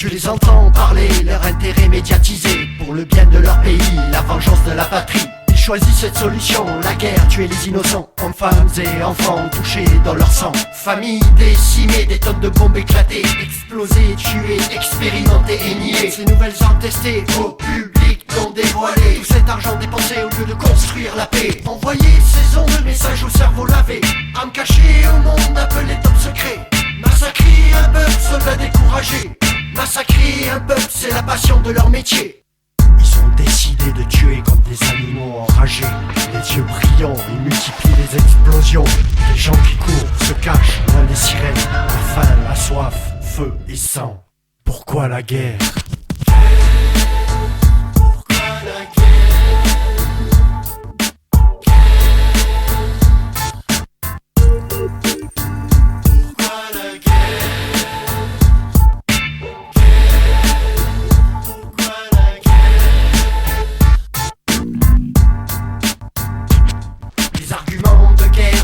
Tu les entends parler, leur intérêt médiatisé, pour le bien de leur pays, la vengeance de la patrie. Ils choisissent cette solution, la guerre, tuer les innocents, hommes, femmes et enfants touchés dans leur sang. Familles décimées, des tonnes de bombes éclatées, explosées, tuées, expérimentées et niées. Ces nouvelles armes testées au public non dévoilé. Tout cet argent dépensé au lieu de construire la paix. Envoyer ces ondes de messages au cerveau lavé, armes cachées au monde appelé top secret. Massacrer un peuple, soldats découragés. Massacrer un peuple, c'est la passion de leur métier. Ils sont décidés de tuer comme des animaux enragés. Les yeux brillants, ils multiplient les explosions. Les gens qui courent se cachent loin des sirènes. La faim, la soif, feu et sang. Pourquoi la guerre?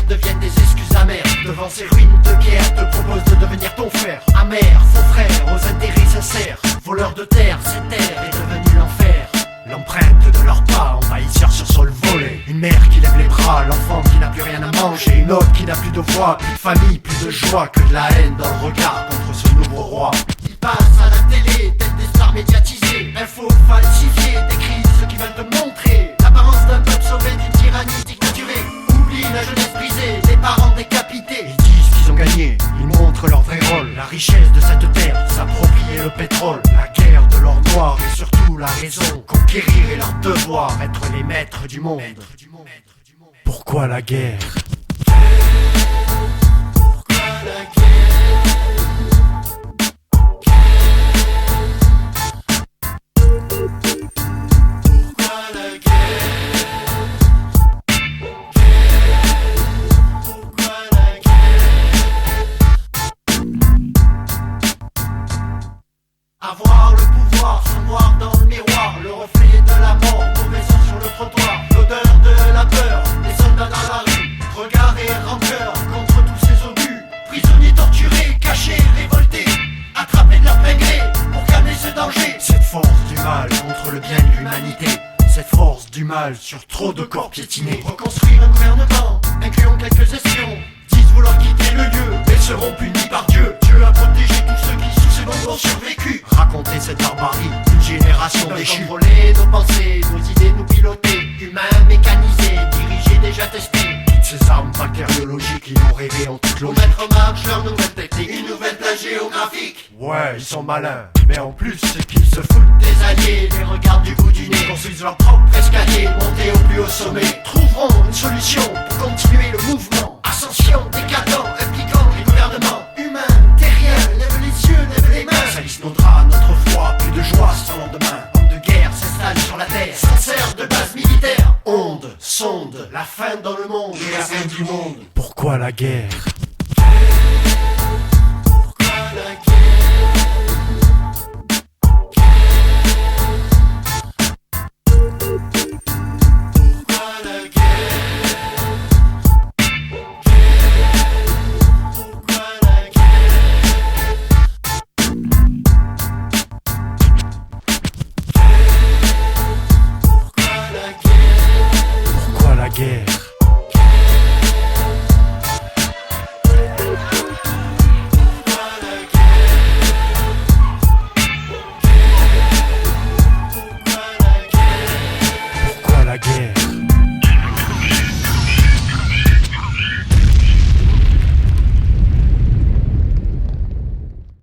Deviennent des excuses amères. Devant ces ruines de guerre, te propose de devenir ton frère. Amer, faux frère, aux intérêts sincères. Voleurs de terre, cette terre est devenue l'enfer. L'empreinte de leurs pas, envahisseurs sur sol volé. Une mère qui lève les bras, l'enfant qui n'a plus rien à manger. Une autre qui n'a plus de voix, plus de famille, plus de joie. Que de la haine dans le regard contre ce nouveau roi. Ils passent à la télé, tête des stars médiatisées. Infos falsifiées, décrivent ce qu'ils veulent te montrer. L'apparence d'un peuple sauvé d'une tyrannie dictaturée. La jeunesse brisée, les parents décapités. Ils disent qu'ils ont gagné, ils montrent leur vrai rôle. La richesse de cette terre, s'approprier le pétrole. La guerre de l'or noir et surtout la raison. Conquérir est leur devoir, être les maîtres du monde. Pourquoi la guerre? Avoir le pouvoir, se voir dans le miroir, le reflet de la mort, mauvais sang sur le trottoir, l'odeur de la peur, les soldats dans la rue, regard et rancœur contre tous ces obus, prisonniers torturés, cachés, révoltés, attrapés de leur plein gré pour calmer ce danger. Cette force du mal contre le bien de l'humanité, cette force du mal sur trop de corps piétinés. Reconstruire un gouvernement, incluant quelques espions, disent vouloir quitter le lieu, mais seront punis par Dieu. Dieu a protégé tous ceux qui sous ces bombes ont survécu. Raconter cette barbarie, une génération déchue. Contrôler nos pensées, nos idées nous piloter. Humains mécanisés, dirigés déjà testés. Toutes ces armes bactériologiques, ils ont rêvé en toute logique. Pour mettre en marche leur nouvelle technique, une nouvelle plage géographique. Ouais, ils sont malins, mais en plus c'est qu'ils se foutent des alliés, les regardent du bout du nez. Construisent leur propre escalier, monter au plus haut sommet. Trouveront une solution pour continuer le mouvement. Ascension décadent, impliquant les gouvernements. Humains, terriens, lève les yeux, lève les mains. Salissent nos draps, notre foi, plus de joie sans lendemain. Homme de guerre s'installe sur la terre, s'en sert de base militaire. Onde, sonde, la fin dans le monde et la fin du monde. Pourquoi la guerre?